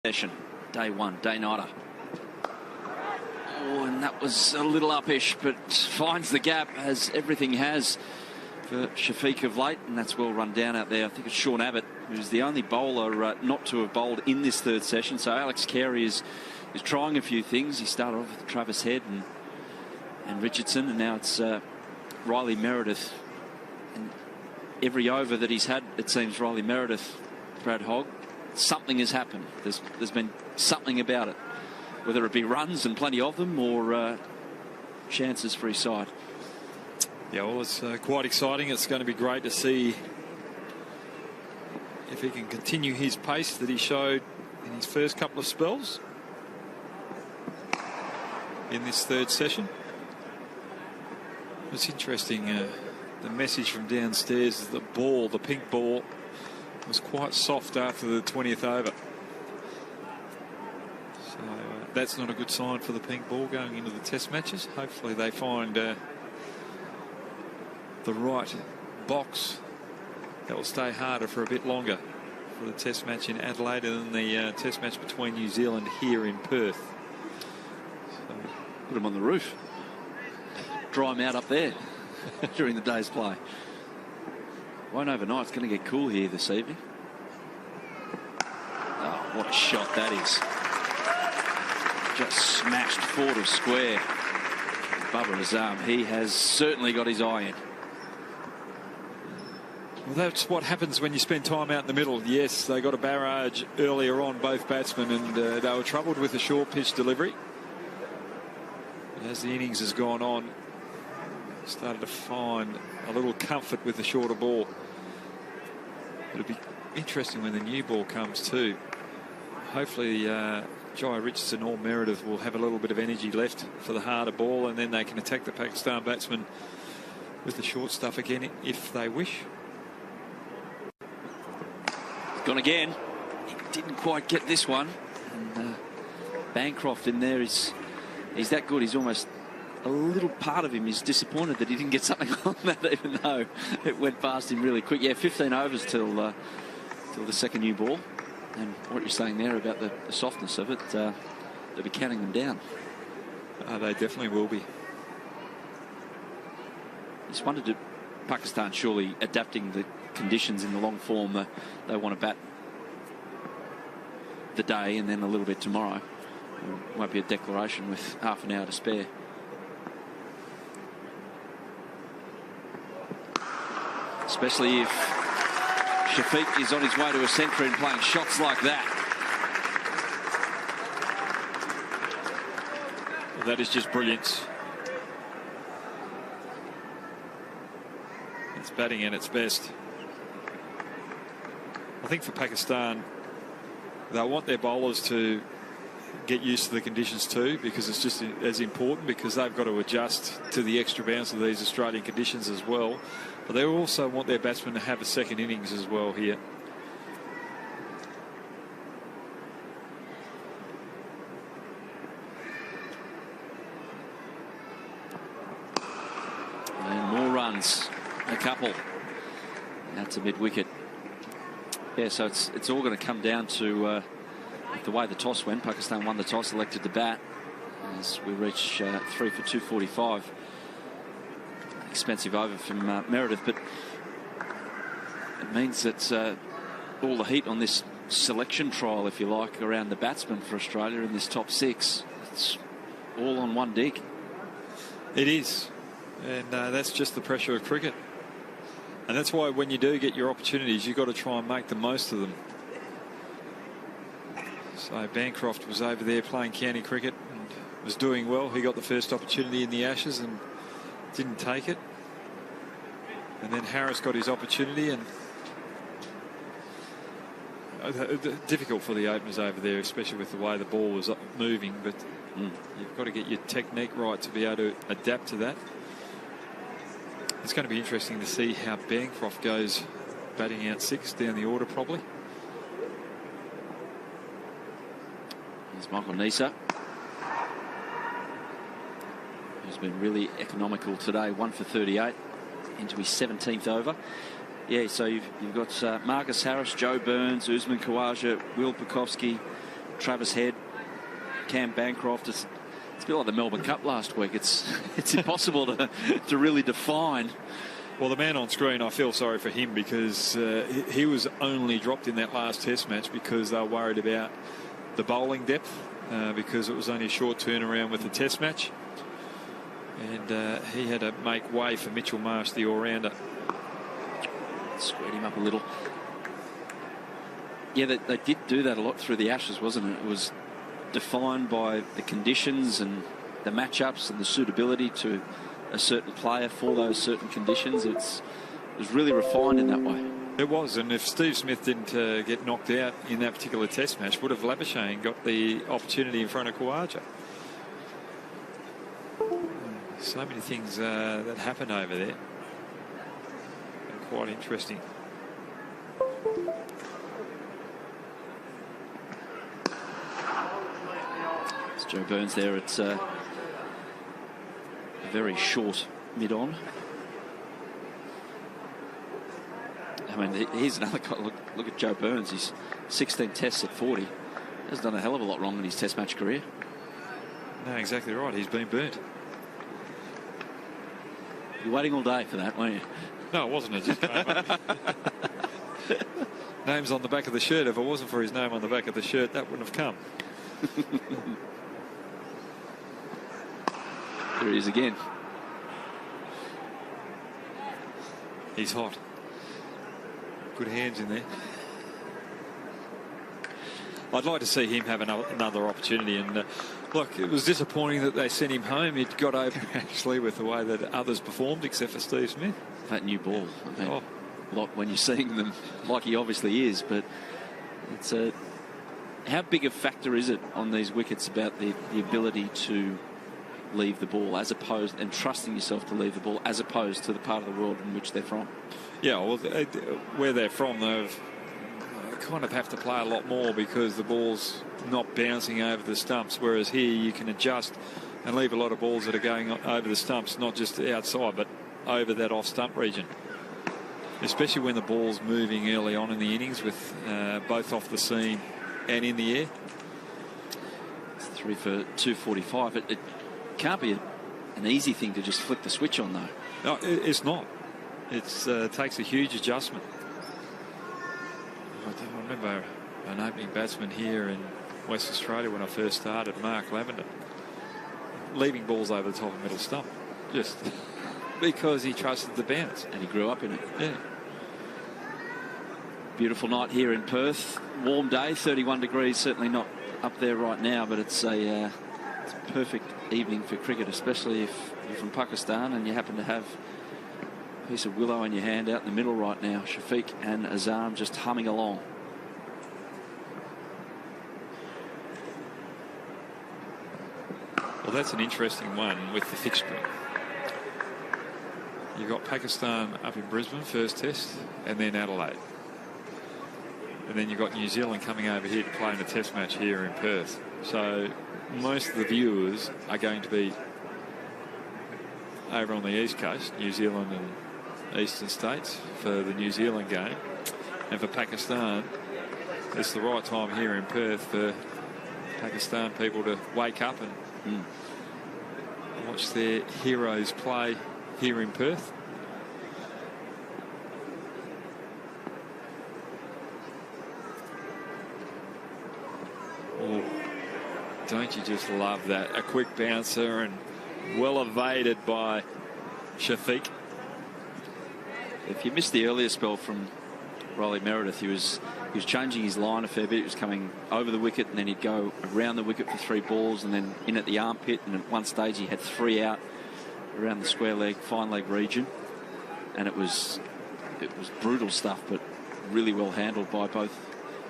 session. Day one, day-nighter. Oh, and that was a little uppish, but finds the gap, as everything has for Shafiq of late, and that's well run down out there. I think it's Sean Abbott, who's the only bowler not to have bowled in this third session. So Alex Carey is trying a few things. He started off with Travis Head and Richardson, and now it's Riley Meredith. And every over that he's had, it seems Riley Meredith, Brad Hogg, something has happened. There's been something about it, whether it be runs and plenty of them, or chances for his side. Yeah, well, it's quite exciting. It's going to be great to see if he can continue his pace that he showed in his first couple of spells in this third session. It's interesting, the message from downstairs is the ball, the pink ball, was quite soft after the 20th over. So that's not a good sign for the pink ball going into the test matches. Hopefully they find the right box that will stay harder for a bit longer for the test match in Adelaide and the test match between New Zealand here in Perth. So, put them on the roof. Dry them out up there during the day's play. Won't overnight. It's going to get cool here this evening. Oh, what a shot that is. Just smashed forward of square. Bubba Azam, he has certainly got his eye in. Well, that's what happens when you spend time out in the middle. Yes, they got a barrage earlier on, both batsmen, and they were troubled with the short pitch delivery. As the innings has gone on, started to find a little comfort with the shorter ball. It'll be interesting when the new ball comes too. Hopefully Jai Richardson or Meredith will have a little bit of energy left for the harder ball, and then they can attack the Pakistan batsmen with the short stuff again if they wish. Gone again. He didn't quite get this one. And Bancroft in there is that good. He's almost, a little part of him is disappointed that he didn't get something on that, even though it went past him really quick. Yeah, 15 overs till the second new ball. And what you're saying there about the softness of it, they'll be counting them down. They definitely will be. Just wondered, did Pakistan surely adapting the conditions in the long form? They want to bat the day and then a little bit tomorrow. It won't be a declaration with half an hour to spare. Especially if Shafiq is on his way to a century and playing shots like that. Well, that is just brilliance. It's batting at its best. I think for Pakistan, they want their bowlers to get used to the conditions too, because it's just as important, because they've got to adjust to the extra bounce of these Australian conditions as well. But they also want their batsmen to have a second innings as well here. And more runs, a couple. Out to mid-wicket. Yeah, so it's all going to come down to the way the toss went. Pakistan won the toss, elected to bat as we reach 3 for 245. Expensive over from Meredith, but it means that all the heat on this selection trial, if you like, around the batsmen for Australia in this top six, it's all on one dig. It is, and that's just the pressure of cricket. And that's why when you do get your opportunities, you've got to try and make the most of them. So Bancroft was over there playing county cricket and was doing well. He got the first opportunity in the Ashes and didn't take it. And then Harris got his opportunity, and difficult for the openers over there, especially with the way the ball was moving. But you've got to get your technique right to be able to adapt to that. It's going to be interesting to see how Bancroft goes batting out six down the order probably. There's Michael Nisa, who's been really economical today, 1 for 38 into his 17th over. Yeah, so you've got Marcus Harris, Joe Burns, Usman Khawaja, Will Pucovski, Travis Head, Cam Bancroft. It's a bit like the Melbourne Cup last week. It's impossible to really define. Well, the man on screen, I feel sorry for him because he was only dropped in that last test match because they were worried about the bowling depth because it was only a short turnaround with the test match. And he had to make way for Mitchell Marsh, the all-rounder. Squared him up a little. Yeah, they did do that a lot through the Ashes, wasn't it? It was defined by the conditions and the matchups and the suitability to a certain player for those certain conditions. It was really refined in that way. It was, and if Steve Smith didn't get knocked out in that particular test match, would have Labuschagne got the opportunity in front of Khawaja. So many things that happened over there. And quite interesting. It's Joe Burns there. It's a very short mid-on. I mean, here's another guy. Look at Joe Burns. He's 16 tests at 40. Has done a hell of a lot wrong in his test match career. No, exactly right. He's been burnt. You're waiting all day for that, weren't you? No, it wasn't. It just came up. Name's on the back of the shirt. If it wasn't for his name on the back of the shirt, that wouldn't have come. There he is again. He's hot. Good hands in there. I'd like to see him have another opportunity. And look, it was disappointing that they sent him home. He'd got over actually with the way that others performed, except for Steve Smith. That new ball. I mean, a lot when you're seeing them, like he obviously is. But it's how big a factor is it on these wickets about the ability to leave the ball, as opposed, and trusting yourself to leave the ball, as opposed to the part of the world in which they're from? Yeah, well, where they're from, they've kind of have to play a lot more because the ball's not bouncing over the stumps, whereas here you can adjust and leave a lot of balls that are going over the stumps, not just outside but over that off stump region, especially when the ball's moving early on in the innings with both off the seam and in the air. It's 3 for 245. It can't be an easy thing to just flick the switch on, though. No, it's not. It takes a huge adjustment. I remember an opening batsman here in West Australia when I first started, Mark Lavender, leaving balls over the top of middle stump, just because he trusted the bounce. And he grew up in it. Yeah. Beautiful night here in Perth. Warm day, 31 degrees, certainly not up there right now, but it's a perfect evening for cricket, especially if you're from Pakistan and you happen to have a piece of willow in your hand out in the middle right now. Shafiq and Azam just humming along. Well, that's an interesting one with the fixturing. You've got Pakistan up in Brisbane, first test, and then Adelaide. And then you've got New Zealand coming over here to play in a test match here in Perth. So most of the viewers are going to be over on the East Coast, New Zealand and Eastern States, for the New Zealand game. And for Pakistan, it's the right time here in Perth for Pakistan people to wake up and watch their heroes play here in Perth. Oh, don't you just love that? A quick bouncer and well evaded by Shafiq. If you missed the earlier spell from Riley Meredith, he was changing his line a fair bit. He was coming over the wicket and then he'd go around the wicket for 3 balls and then in at the armpit, and at one stage he had 3 out around the square leg, fine leg region, and it was brutal stuff, but really well handled by both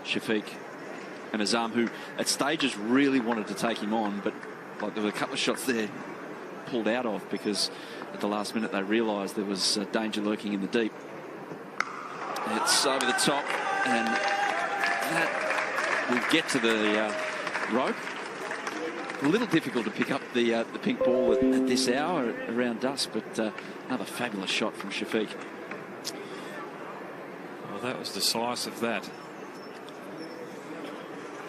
Shafiq and Azam, who at stages really wanted to take him on, but like there were a couple of shots there pulled out of because at the last minute they realised there was danger lurking in the deep. It's over the top, and that will get to the rope. A little difficult to pick up the pink ball at this hour around dusk, but another fabulous shot from Shafiq. Well, that was decisive, that.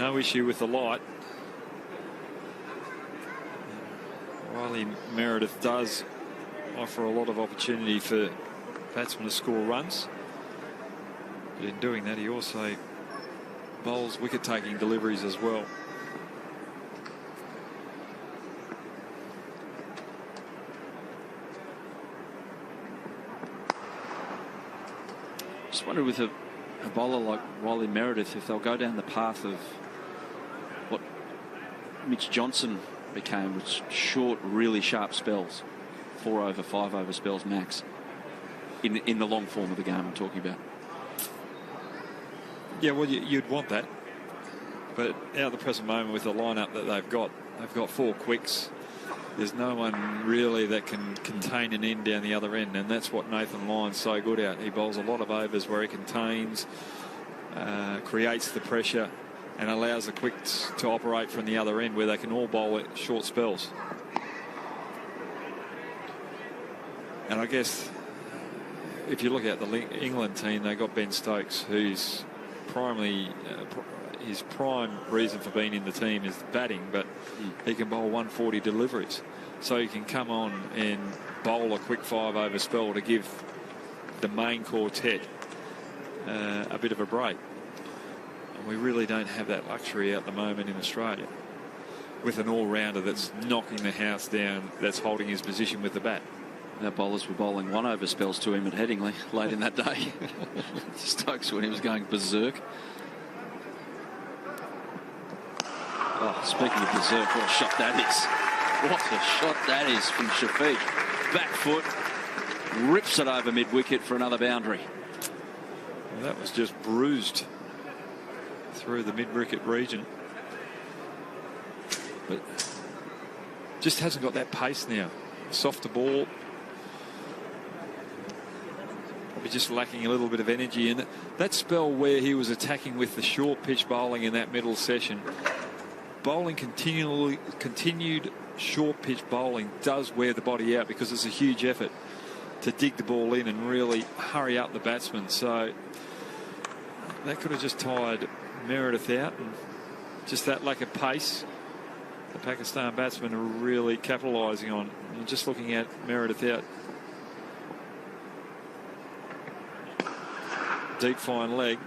no issue with the light. Riley Meredith does offer a lot of opportunity for batsmen to score runs. But in doing that, he also bowls wicket-taking deliveries as well. Just wonder with a bowler like Riley Meredith if they'll go down the path of what Mitch Johnson became, with short, really sharp spells, 4 over, 5 over spells max, in the long form of the game I'm talking about. Yeah, well, you'd want that. But at the present moment, with the lineup that they've got 4 quicks. There's no one really that can contain an end down the other end, and that's what Nathan Lyon's so good at. He bowls a lot of overs where he contains, creates the pressure, and allows the quicks to operate from the other end where they can all bowl at short spells. And I guess if you look at the England team, they got Ben Stokes, who's primarily his prime reason for being in the team is batting, but he can bowl 140 deliveries. So he can come on and bowl a quick 5 over spell to give the main quartet a bit of a break. And we really don't have that luxury at the moment in Australia, with an all-rounder that's knocking the house down, that's holding his position with the bat. Our bowlers were bowling 1 over spells to him at Headingley late in that day. Stokes, when he was going berserk. Oh, speaking of berserk, what a shot that is. What a shot that is from Shafiq. Back foot, rips it over mid-wicket for another boundary. Well, that was just bruised through the mid-wicket region. But just hasn't got that pace now. Softer ball. Probably just lacking a little bit of energy in it. That spell where he was attacking with the short pitch bowling in that middle session, bowling continued short pitch bowling does wear the body out, because it's a huge effort to dig the ball in and really hurry up the batsman. So that could have just tired Meredith out, and just that lack of pace the Pakistan batsmen are really capitalising on. And just looking at Meredith out, deep fine leg,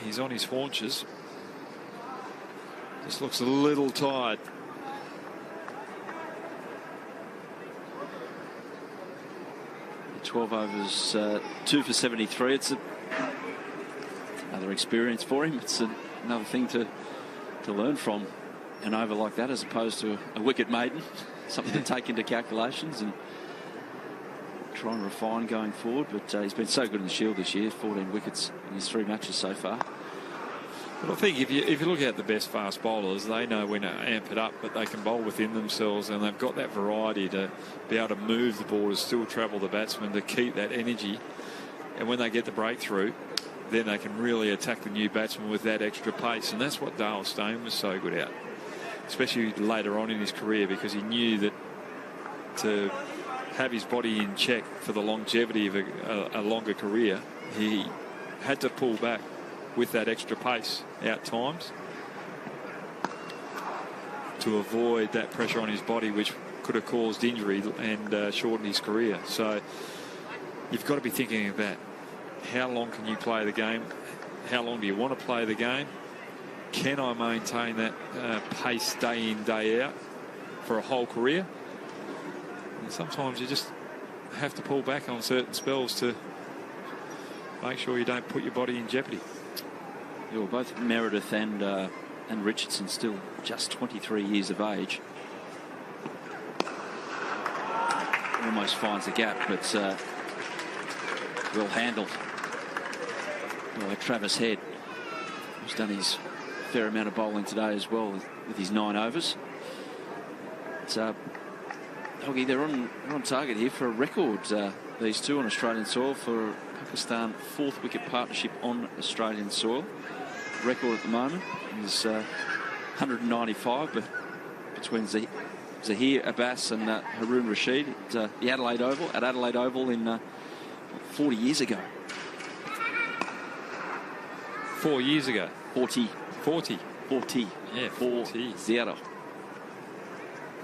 he's on his haunches. Just looks a little tired. The 12 overs, 2 for 73. It's another experience for him. It's another thing to learn from an over like that, as opposed to a wicket maiden. Something to take into calculations and try and refine going forward. But he's been so good in the Shield this year, 14 wickets in his 3 matches so far. But I think if you look at the best fast bowlers, they know when to amp it up, but they can bowl within themselves, and they've got that variety to be able to move the ball, to still travel the batsman, to keep that energy. And when they get the breakthrough, then they can really attack the new batsman with that extra pace. And that's what Dale Steyn was so good at, especially later on in his career, because he knew that to have his body in check for the longevity of a longer career, he had to pull back with that extra pace at times to avoid that pressure on his body, which could have caused injury and shortened his career. So you've got to be thinking of that. How long can you play the game? How long do you want to play the game? Can I maintain that pace day in, day out for a whole career? And sometimes you just have to pull back on certain spells to make sure you don't put your body in jeopardy. Yeah, well, both Meredith and Richardson still just 23 years of age. Almost finds the gap, but well handled by Travis Head, who's done his fair amount of bowling today as well with his 9 overs. It's Hoggy, they're on target here for a record, these two, on Australian soil, for Pakistan 4th wicket partnership on Australian soil. Record at the moment is 195, but between Zahir Abbas and Haroon Rashid at the Adelaide Oval in 40 years ago. 4 years ago. 40. 40. 40. Yeah, 40.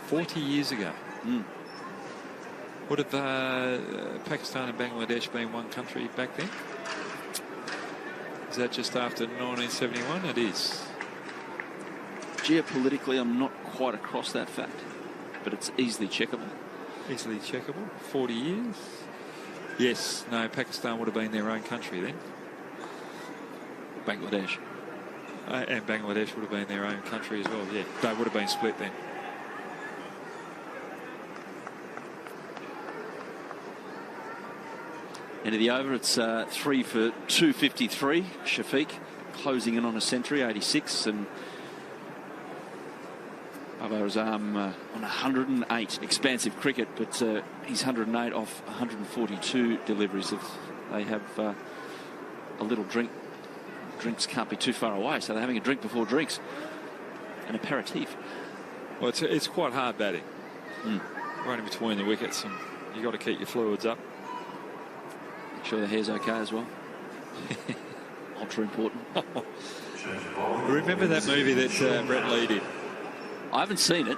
40 years ago. Would have Pakistan and Bangladesh been one country back then? Is that just after 1971? It is. Geopolitically, I'm not quite across that fact, but it's easily checkable. Easily checkable. 40 years. Yes. No, Pakistan would have been their own country then. Bangladesh. And Bangladesh would have been their own country as well. Yeah, they would have been split then. End of the over, it's 3 for 253. Shafiq closing in on a century, 86, and Abba Azam on 108. Expansive cricket, but he's 108 off 142 deliveries. If they have a little drink, drinks can't be too far away, so they're having a drink before drinks. An aperitif. Well, it's quite hard batting. Right in between the wickets, and you've got to keep your fluids up. Make sure the hair's okay as well. Ultra important. Remember that movie that Brett Lee did? I haven't seen it.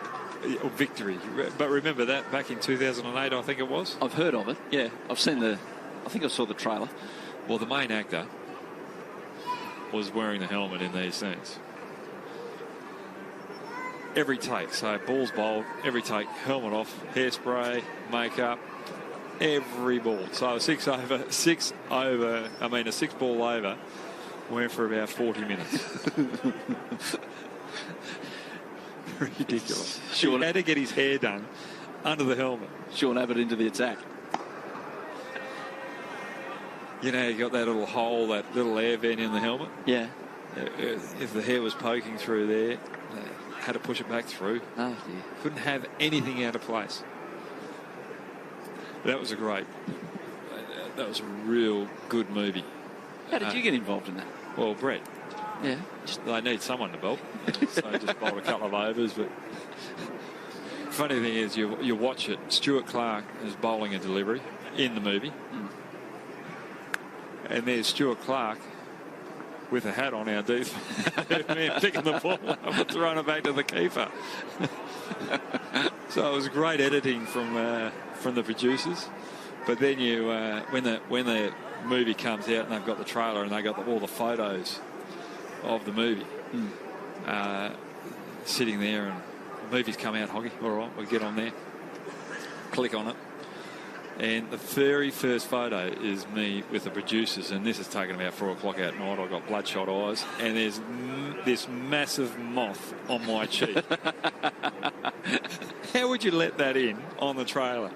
Victory. But remember that back in 2008, I think it was? I've heard of it, yeah. I think I saw the trailer. Well, the main actor was wearing the helmet in these things. Every take, so ball's bowled, every take, helmet off, hairspray, makeup, every ball. So a six ball over went for about 40 minutes. Ridiculous. He had to get his hair done under the helmet. Sean Abbott into the attack. You know, you got that little hole, that little air vent in the helmet. Yeah. If the hair was poking through there, had to push it back through. Oh, dear. Couldn't have anything out of place. That was that was a real good movie. How did you get involved in that? Well, Brett. Yeah. They need someone to bowl. So I just bowled a couple of overs. But funny thing is, you watch it. Stuart Clark is bowling a delivery in the movie. And there's Stuart Clark with a hat on our deep man picking the ball up and throwing it back to the keeper. So it was great editing from the producers. But then when the movie comes out and they've got the trailer and they've got all the photos of the movie sitting there, and the movie's come out, Hoggy. All right, we'll get on there, click on it, and the very first photo is me with the producers, and this is taken about 4 o'clock at night. I've got bloodshot eyes, and there's this massive moth on my cheek. How would you let that in on the trailer?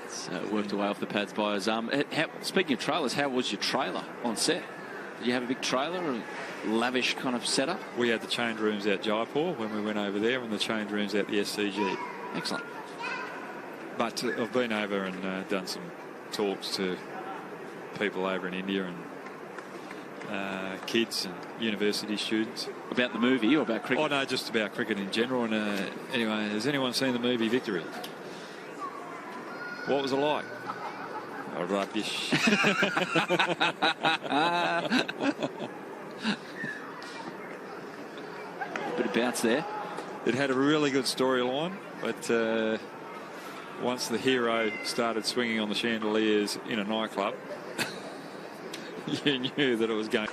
So worked away off the pads by Azam. Speaking of trailers, how was your trailer on set? Did you have a big trailer or a lavish kind of setup? We had the change rooms at Jaipur when we went over there, and the change rooms at the SCG. Excellent. But I've been over and done some talks to people over in India and kids and university students. About the movie or about cricket? Oh, no, just about cricket in general. And anyway, has anyone seen the movie Victory? What was it like? Oh, rubbish. Bit of bounce there. It had a really good storyline, but once the hero started swinging on the chandeliers in a nightclub, you knew that it was going.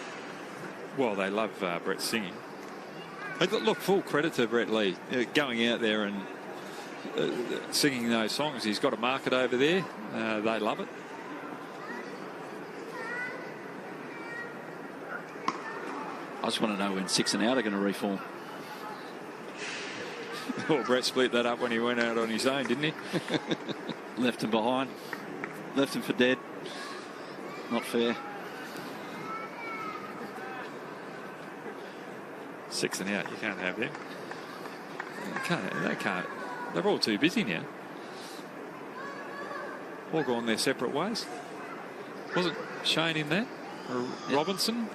Well, they love Brett singing. Look, full credit to Brett Lee going out there and singing those songs. He's got a market over there. They love it. I just want to know when 6 and out are going to reform. Well, Brett split that up when he went out on his own, didn't he? Left him behind. Left him for dead. Not fair. 6 and out, you can't have them. They can't. They're all too busy now. All gone their separate ways. Wasn't Shane in that? Or yep. Robinson?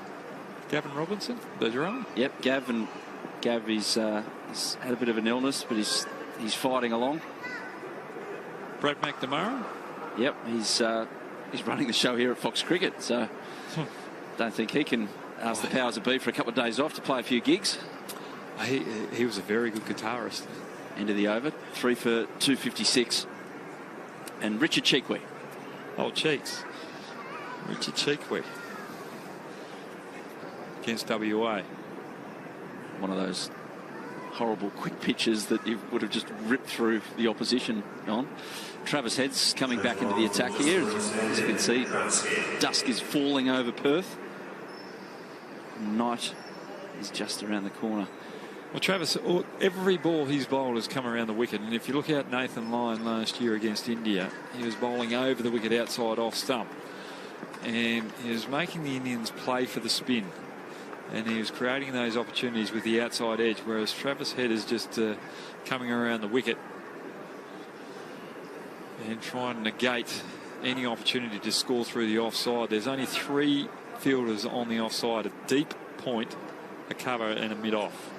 Gavin Robinson? The drummer? Yep, Gav he's had a bit of an illness, but he's fighting along. Brad McNamara? Yep, he's running the show here at Fox Cricket, so don't think he can ask the powers that be for a couple of days off to play a few gigs. He was a very good guitarist. End of the over, 3 for 256. And Richard Cheekwee. Oh, Cheeks. Richard Cheekwee. Against WA. One of those horrible quick pitches that you would have just ripped through the opposition on. Travis Head's coming back into the attack here. As you can see, dusk is falling over Perth. Night is just around the corner. Well, Travis, every ball he's bowled has come around the wicket. And if you look at Nathan Lyon last year against India, he was bowling over the wicket outside off stump. And he was making the Indians play for the spin. And he was creating those opportunities with the outside edge, whereas Travis Head is just coming around the wicket and trying to negate any opportunity to score through the offside. There's only 3 fielders on the offside, a deep point, a cover and a mid-off.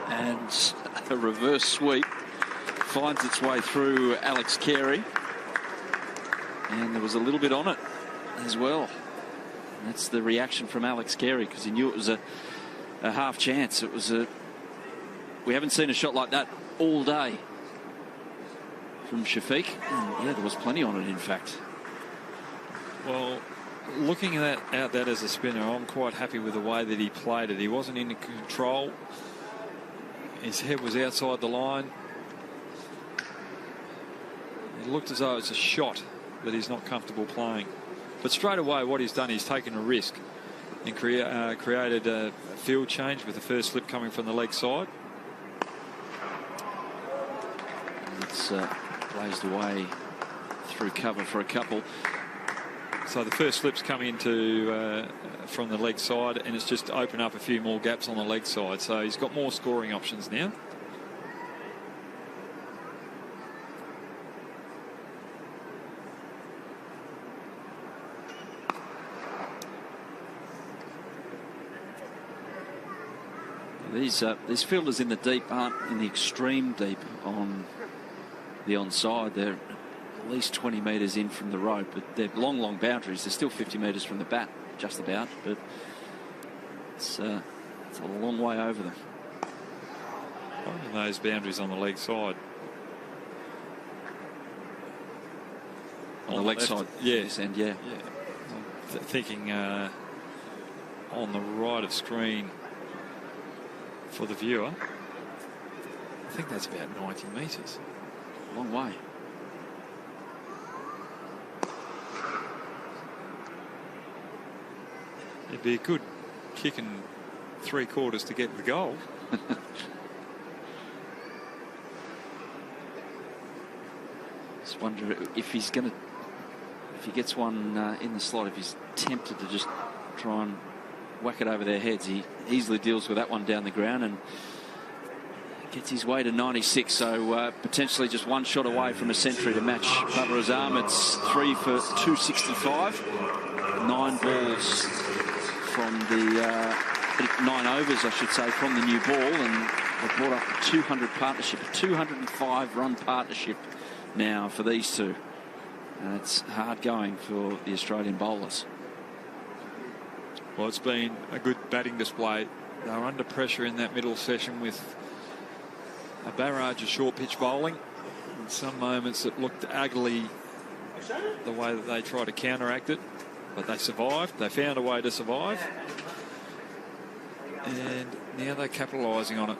And a reverse sweep finds its way through Alex Carey. And there was a little bit on it as well. And that's the reaction from Alex Carey, because he knew it was a half chance. It was we haven't seen a shot like that all day from Shafiq. And yeah, there was plenty on it, in fact. Well, looking at that as a spinner, I'm quite happy with the way that he played it. He wasn't in control. His head was outside the line. It looked as though it's a shot that he's not comfortable playing. But straight away, what he's done, he's taken a risk and created a field change with the first slip coming from the leg side. And it's blazed away through cover for a couple. So the first slip's come into from the leg side, and it's just opened up a few more gaps on the leg side. So he's got more scoring options now. These fielders in the deep aren't in the extreme deep on the onside. They're at least 20 metres in from the rope, but they're long boundaries. They're still 50 metres from the bat, just about, but it's a long way over them. Finding those boundaries on the leg side. On the leg side, yes, and yeah. Thinking on the right of screen for the viewer. I think that's about 90 metres. Long way. It'd be a good kick in 3/4 to get the goal. Just wonder if he's going to, if he gets one in the slot, if he's tempted to just try and whack it over their heads. He easily deals with that one down the ground and gets his way to 96. So potentially just one shot away from a century to match Babar Azam. It's 3 for 265. 9 balls from the 9 overs, I should say, from the new ball, and they've brought up a 200 partnership, a 205 run partnership now for these two. And it's hard going for the Australian bowlers. Well, it's been a good batting display. They were under pressure in that middle session with a barrage of short pitch bowling. In some moments it looked ugly the way that they tried to counteract it, but they survived. They found a way to survive, and now they're capitalising on it.